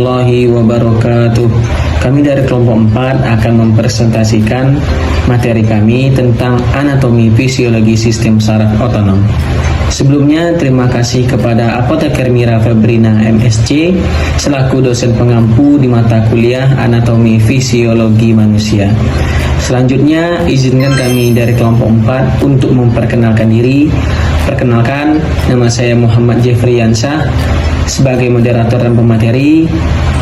warahmatullahi wabarakatuh. Kami dari kelompok 4 akan mempresentasikan materi kami tentang anatomi fisiologi sistem saraf otonom. Sebelumnya, terima kasih kepada Apoteker Mira Febrina MSc selaku dosen pengampu di mata kuliah Anatomi Fisiologi Manusia. Selanjutnya, izinkan kami dari kelompok 4 untuk memperkenalkan diri. Perkenalkan, nama saya Muhammad Jeffrey Yansyah sebagai moderator dan pemateri,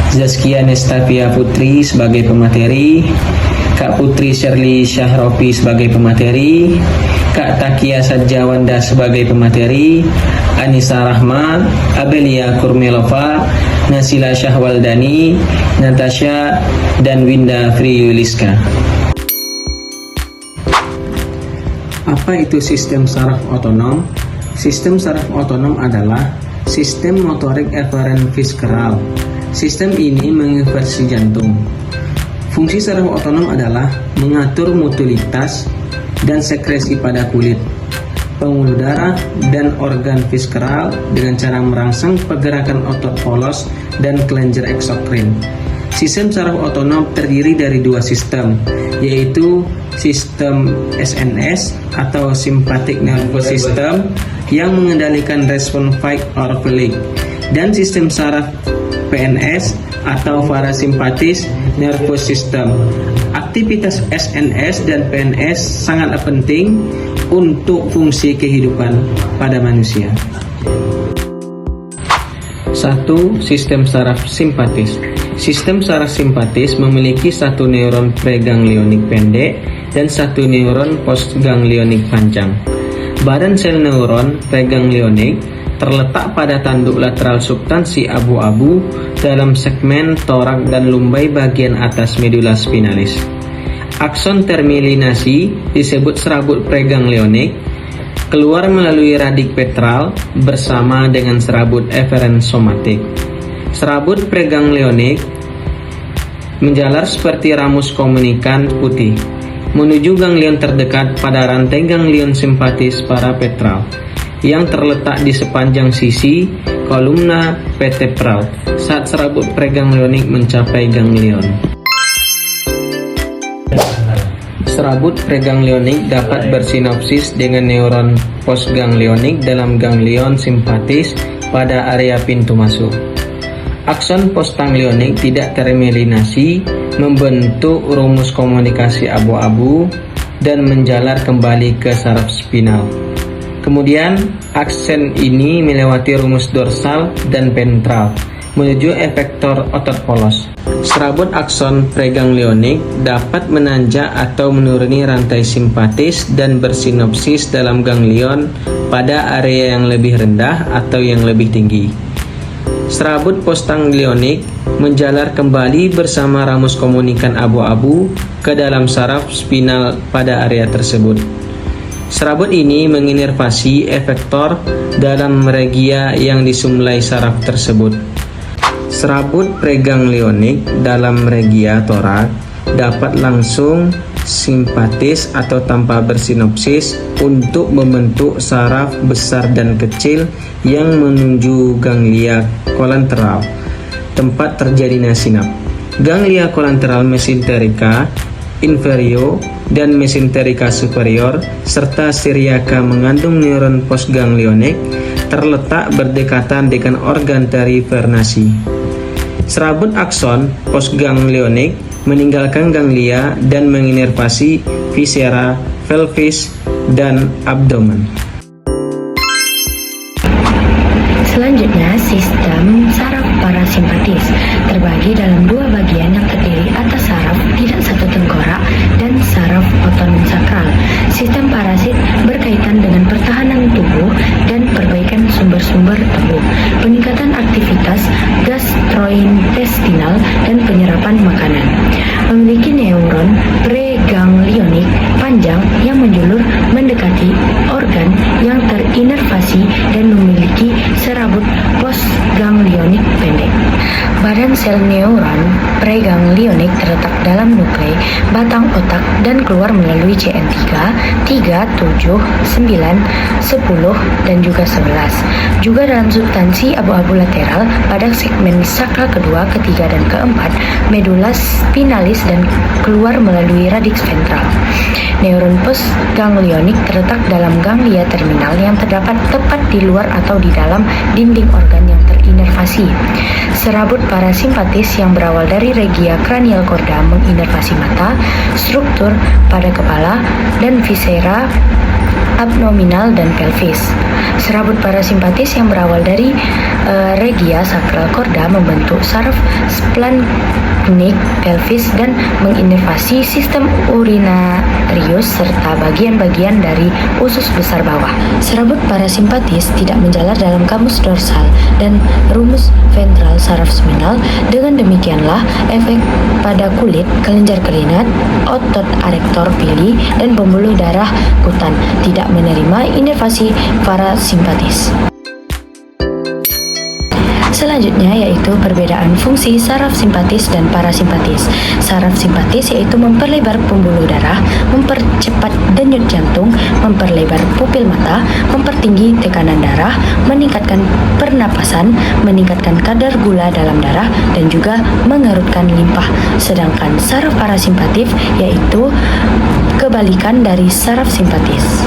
Zaskia Nestavia Putri sebagai pemateri, Kak Putri Shirley Syahrofi sebagai pemateri, Kak Takia Sajawanda sebagai pemateri, Anissa Rahma, Abelia Kurmelova, Nasila Syahwaldani, Natasha, dan Winda Friyuliska. Apa itu sistem saraf otonom? Sistem saraf otonom adalah sistem motorik eferen visceral. Sistem ini menginversi jantung. Fungsi saraf otonom adalah mengatur mobilitas dan sekresi pada kulit, pembuluh darah, dan organ visceral dengan cara merangsang pergerakan otot polos dan kelenjar eksokrin. Sistem saraf otonom terdiri dari dua sistem, yaitu sistem SNS atau Sympathetic Nervous System yang mengendalikan respon fight or flight, dan sistem saraf PNS atau Parasympathetic Nervous System. Aktivitas SNS dan PNS sangatlah penting untuk fungsi kehidupan pada manusia. 1. Sistem saraf simpatis. Sistem saraf simpatis memiliki satu neuron preganglionik pendek dan satu neuron postganglionik panjang. Badan sel neuron preganglionik terletak pada tanduk lateral substansi abu-abu dalam segmen torak dan lumbai bagian atas medula spinalis. Akson termilinasi disebut serabut preganglionik, keluar melalui radik ventral bersama dengan serabut eferen somatik. Serabut preganglionik menjalar seperti ramus komunikan putih menuju ganglion terdekat pada rantai ganglion simpatis paraventral yang terletak di sepanjang sisi kolumna vertebral saat serabut preganglionik mencapai ganglion. Serabut preganglionik dapat bersinopsis dengan neuron postganglionik dalam ganglion simpatis pada area pintu masuk. Akson postganglionik tidak termelinasi, membentuk rumus komunikasi abu-abu dan menjalar kembali ke saraf spinal. Kemudian, aksen ini melewati rumus dorsal dan ventral menuju efektor otot polos. Serabut akson preganglionik dapat menanjak atau menuruni rantai simpatis dan bersinopsis dalam ganglion pada area yang lebih rendah atau yang lebih tinggi. Serabut postganglionik menjalar kembali bersama ramus komunikan abu-abu ke dalam saraf spinal pada area tersebut. Serabut ini menginervasi efektor dalam regia yang disumlai saraf tersebut. Serabut preganglionik dalam regia torak dapat langsung simpatis atau tanpa bersinopsis untuk membentuk saraf besar dan kecil yang menuju ganglia kolateral, tempat terjadinya sinap. Ganglia kolateral mesenterica inferior dan mesenterica superior serta siriaka mengandung neuron postganglionik terletak berdekatan dengan organ terivernasi. Serabut akson postganglionik meninggalkan ganglia dan menginervasi viscera, pelvis, dan abdomen. Selanjutnya, sistem saraf parasimpatis terbagi dalam dua bagian yang terdiri atas saraf tidak satu tengkorak dan saraf otonom sakral. Sistem parasit berkaitan dengan pertahanan tubuh dan perbaikan sumber-sumber tubuh, peningkatan aktivitas gastrointestinal dan penyerapan makanan. Memiliki neuron preganglionik panjang yang menjulur mendekati organ yang terinervasi dan memiliki serabut postganglionik pendek. Badan sel neuron preganglionik terletak dalam nuklei, batang otak, dan keluar melalui CN3, 3, 7, 9, 10, dan juga 11. Juga dalam substansi abu-abu lateral pada segmen sakral kedua, ketiga, dan keempat, medula spinalis, dan keluar melalui radix ventral. Neuron postganglionik terletak dalam ganglia terminal yang terdapat tepat di luar atau di dalam dinding organ yang terinervasi. Serabut parasimpatis yang berawal dari regia cranial corda menginervasi mata, struktur pada kepala, dan viscera abdominal dan pelvis. Serabut parasimpatis yang berawal dari regia sacral corda membentuk saraf splanchnic pelvis dan menginervasi sistem urinarius serta bagian-bagian dari usus besar bawah. Serabut parasimpatis tidak menjalar dalam kamus dorsal dan rumus ventral saraf seminal. Dengan demikianlah efek pada kulit, kelenjar keringat, otot arektor pili, dan pembuluh darah kutan tidak menerima inervasi parasimpatis. Selanjutnya yaitu perbedaan fungsi saraf simpatis dan parasimpatis. Saraf simpatis yaitu memperlebar pembuluh darah, mempercepat denyut jantung, memperlebar pupil mata, mempertinggi tekanan darah, meningkatkan pernapasan, meningkatkan kadar gula dalam darah, dan juga mengerutkan limpa. Sedangkan saraf parasimpatif yaitu kebalikan dari saraf simpatis.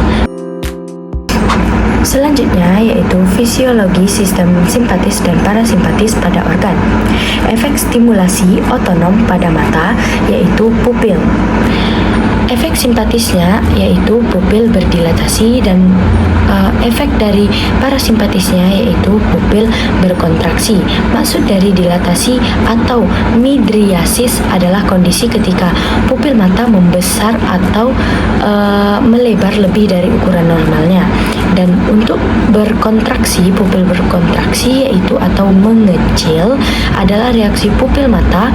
Selanjutnya yaitu fisiologi sistem simpatis dan parasimpatis pada organ. Efek stimulasi otonom pada mata yaitu pupil. Efek simpatisnya yaitu pupil berdilatasi dan efek dari parasimpatisnya yaitu pupil berkontraksi. Maksud dari dilatasi atau midriasis adalah kondisi ketika pupil mata membesar atau melebar lebih dari ukuran normalnya. Dan untuk berkontraksi, pupil berkontraksi yaitu atau mengecil adalah reaksi pupil mata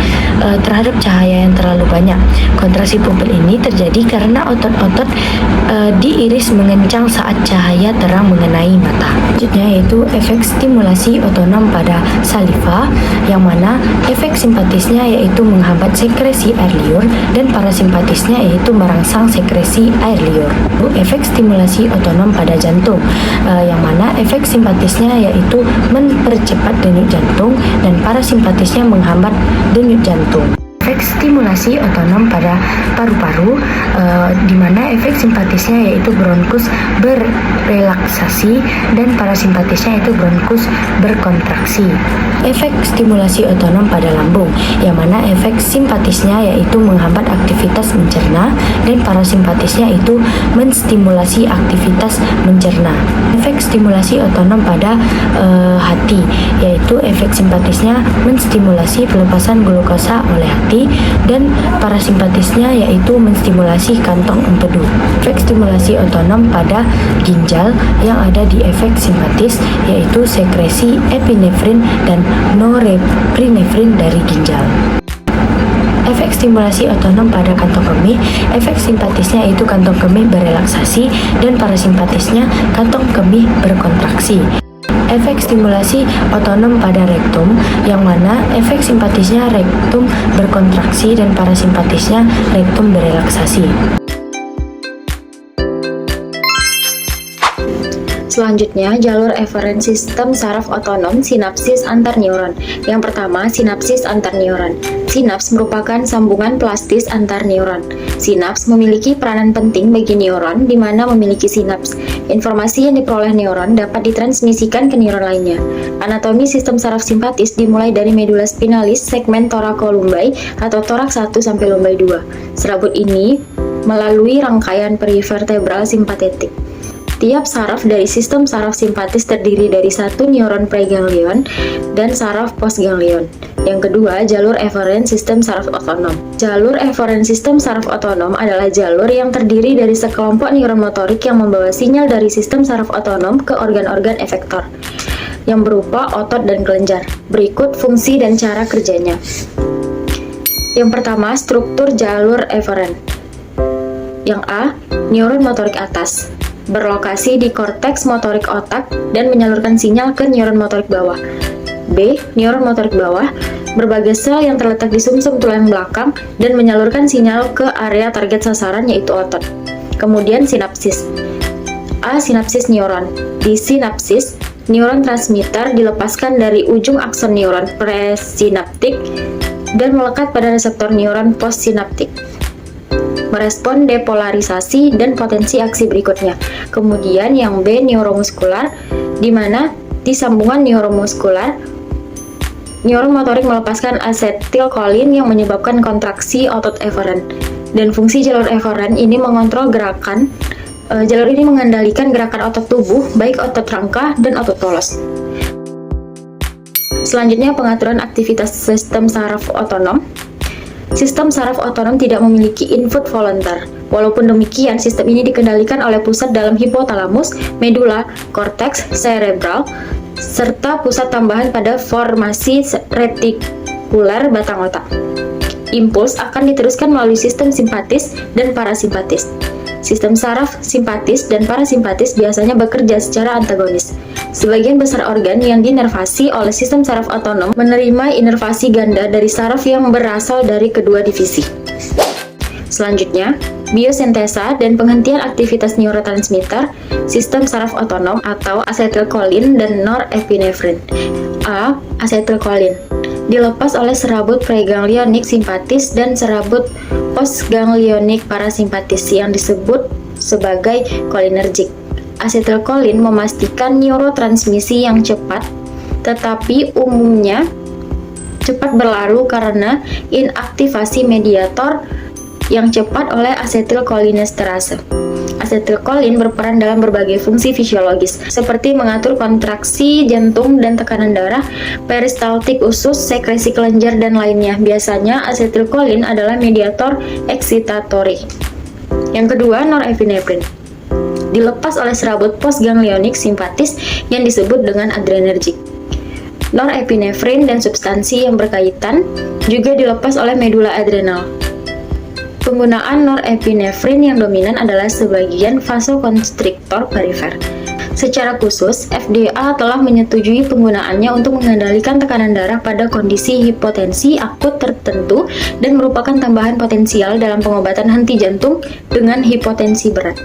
terhadap cahaya yang terlalu banyak. Kontraksi pupil ini terjadi karena otot-otot di iris mengencang saat cahaya terang mengenai mata. Selanjutnya yaitu efek stimulasi otonom pada saliva, yang mana efek simpatisnya yaitu menghambat sekresi air liur dan parasimpatisnya yaitu merangsang sekresi air liur. Efek stimulasi otonom pada jantung, yang mana efek simpatisnya yaitu mempercepat denyut jantung dan parasimpatisnya menghambat denyut jantung. Efek stimulasi otonom pada paru-paru, di mana efek simpatisnya yaitu bronkus berrelaksasi dan parasimpatisnya yaitu bronkus berkontraksi. Efek stimulasi otonom pada lambung, yang mana efek simpatisnya yaitu menghambat aktivitas mencerna dan parasimpatisnya itu menstimulasi aktivitas mencerna. Efek stimulasi otonom pada hati, yaitu efek simpatisnya menstimulasi pelepasan glukosa oleh hati dan parasimpatisnya yaitu menstimulasi kantong empedu. Efek stimulasi otonom pada ginjal yang ada di efek simpatis yaitu sekresi epinefrin dan norepinefrin dari ginjal. Efek stimulasi otonom pada kantong kemih, efek simpatisnya yaitu kantong kemih berrelaksasi dan parasimpatisnya kantong kemih berkontraksi. Efek stimulasi otonom pada rektum, yang mana efek simpatisnya rektum berkontraksi dan parasimpatisnya rektum berrelaksasi. Selanjutnya, jalur eferen sistem saraf otonom sinapsis antar neuron. Yang pertama, sinapsis antar neuron. Sinaps merupakan sambungan plastis antar neuron. Sinaps memiliki peranan penting bagi neuron di mana memiliki sinaps. Informasi yang diperoleh neuron dapat ditransmisikan ke neuron lainnya. Anatomi sistem saraf simpatis dimulai dari medula spinalis segmen thoracolumbai atau toraks 1 sampai lumbai 2. Serabut ini melalui rangkaian perivertebral simpatetik. Tiap saraf dari sistem saraf simpatis terdiri dari satu neuron preganglion dan saraf postganglion. Yang kedua, jalur eferen sistem saraf otonom. Jalur eferen sistem saraf otonom adalah jalur yang terdiri dari sekelompok neuron motorik yang membawa sinyal dari sistem saraf otonom ke organ-organ efektor yang berupa otot dan kelenjar. Berikut fungsi dan cara kerjanya. Yang pertama, struktur jalur eferen. Yang A, neuron motorik atas, berlokasi di korteks motorik otak dan menyalurkan sinyal ke neuron motorik bawah. B, neuron motorik bawah, berbagai sel yang terletak di sumsum tulang belakang dan menyalurkan sinyal ke area target sasaran yaitu otot. Kemudian sinapsis. A. Sinapsis neuron. Di sinapsis, neuron transmitter dilepaskan dari ujung akson neuron presinaptik dan melekat pada reseptor neuron postsinaptik, merespon depolarisasi dan potensi aksi berikutnya. Kemudian yang B. Neuromuskular, di mana di sambungan neuromuskular, neuron motorik melepaskan asetilkolin yang menyebabkan kontraksi otot eferen. Dan fungsi jalur eferen ini mengontrol gerakan. Jalur ini mengendalikan gerakan otot tubuh, baik otot rangka dan otot polos. Selanjutnya, pengaturan aktivitas sistem saraf otonom. Sistem saraf otonom tidak memiliki input voluntar. Walaupun demikian, sistem ini dikendalikan oleh pusat dalam hipotalamus, medula, korteks cerebral, serta pusat tambahan pada formasi retikuler batang otak. Impuls akan diteruskan melalui sistem simpatis dan parasimpatis. Sistem saraf simpatis dan parasimpatis biasanya bekerja secara antagonis. Sebagian besar organ yang dinervasi oleh sistem saraf otonom menerima inervasi ganda dari saraf yang berasal dari kedua divisi. Selanjutnya, biosintesa dan penghentian aktivitas neurotransmitter sistem saraf otonom atau asetilkolin dan norepinefrin. A. Asetilkolin dilepas oleh serabut preganglionik simpatis dan serabut postganglionik parasimpatis yang disebut sebagai kolinergik. Asetilkolin memastikan neurotransmisi yang cepat, tetapi umumnya cepat berlalu karena inaktivasi mediator yang cepat oleh asetilkolinesterase. Asetilkolin berperan dalam berbagai fungsi fisiologis, seperti mengatur kontraksi jantung dan tekanan darah, peristaltik usus, sekresi kelenjar, dan lainnya. Biasanya asetilkolin adalah mediator eksitatori. Yang kedua, norepinefrin dilepas oleh serabut postganglionik simpatis yang disebut dengan adrenergik. Norepinefrin dan substansi yang berkaitan juga dilepas oleh medula adrenal. Penggunaan norepinefrin yang dominan adalah sebagian vasokonstriktor perifer. Secara khusus, FDA telah menyetujui penggunaannya untuk mengendalikan tekanan darah pada kondisi hipotensi akut tertentu dan merupakan tambahan potensial dalam pengobatan henti jantung dengan hipotensi berat.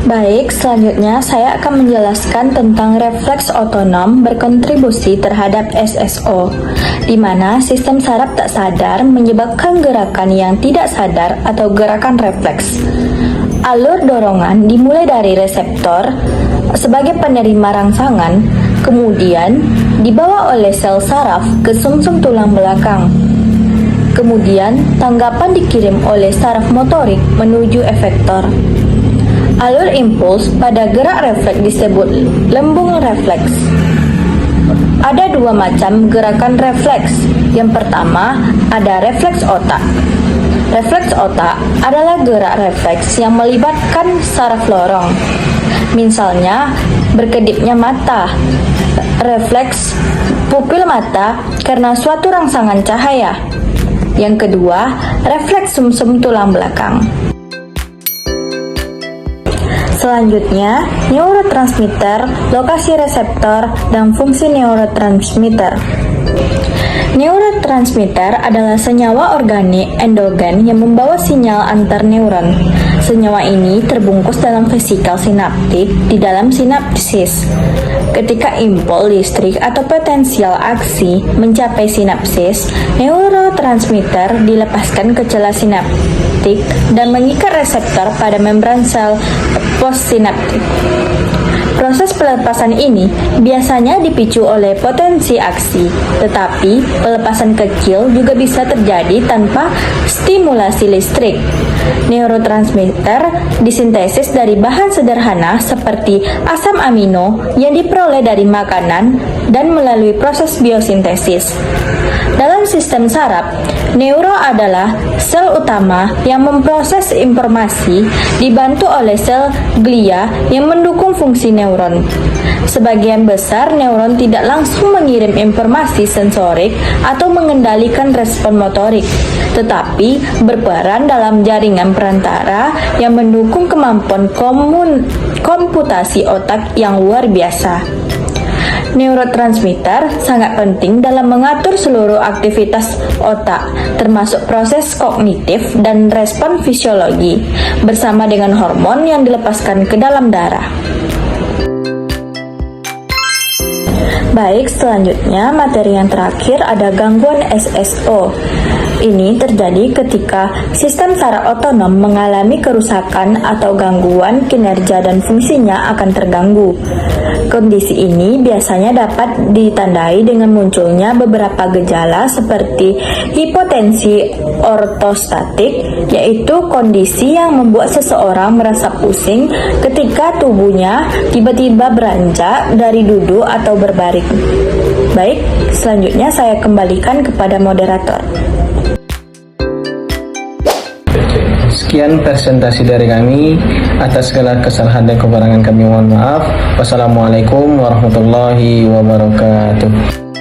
Baik, selanjutnya saya akan menjelaskan tentang refleks otonom berkontribusi terhadap SSO, di mana sistem saraf tak sadar menyebabkan gerakan yang tidak sadar atau gerakan refleks. Alur dorongan dimulai dari reseptor sebagai penerima rangsangan, kemudian dibawa oleh sel saraf ke sumsum tulang belakang. Kemudian, tanggapan dikirim oleh saraf motorik menuju efektor. Alur impuls pada gerak refleks disebut lembung refleks. Ada dua macam gerakan refleks. Yang pertama, ada refleks otak. Refleks otak adalah gerak refleks yang melibatkan saraf lorong. Misalnya, berkedipnya mata, refleks pupil mata karena suatu rangsangan cahaya. Yang kedua, refleks sumsum tulang belakang. Selanjutnya, neurotransmitter, lokasi reseptor, dan fungsi neurotransmitter. Neurotransmitter adalah senyawa organik endogen yang membawa sinyal antar neuron. Senyawa ini terbungkus dalam vesikel sinaptik di dalam sinapsis. Ketika impuls listrik atau potensial aksi mencapai sinapsis, neurotransmitter dilepaskan ke celah sinaptik dan mengikat reseptor pada membran sel postsinaptik. Proses pelepasan ini biasanya dipicu oleh potensi aksi, tetapi pelepasan kecil juga bisa terjadi tanpa stimulasi listrik. Neurotransmitter disintesis dari bahan sederhana seperti asam amino yang diperoleh dari makanan dan melalui proses biosintesis. Dalam sistem saraf, neuro adalah sel utama yang memproses informasi dibantu oleh sel glia yang mendukung fungsi neuron. Sebagian besar neuron tidak langsung mengirim informasi sensorik atau mengendalikan respon motorik, tetapi berperan dalam jaringan perantara yang mendukung kemampuan komputasi otak yang luar biasa. Neurotransmitter sangat penting dalam mengatur seluruh aktivitas otak, termasuk proses kognitif dan respon fisiologi, bersama dengan hormon yang dilepaskan ke dalam darah. Baik, selanjutnya materi yang terakhir ada gangguan SSO. Ini terjadi ketika sistem saraf otonom mengalami kerusakan atau gangguan kinerja dan fungsinya akan terganggu. Kondisi ini biasanya dapat ditandai dengan munculnya beberapa gejala seperti hipotensi ortostatik, yaitu kondisi yang membuat seseorang merasa pusing ketika tubuhnya tiba-tiba beranjak dari duduk atau berbaring. Baik, selanjutnya saya kembalikan kepada moderator. Sekian presentasi dari kami. Atas segala kesalahan dan kekurangan kami mohon maaf. Wassalamualaikum warahmatullahi wabarakatuh.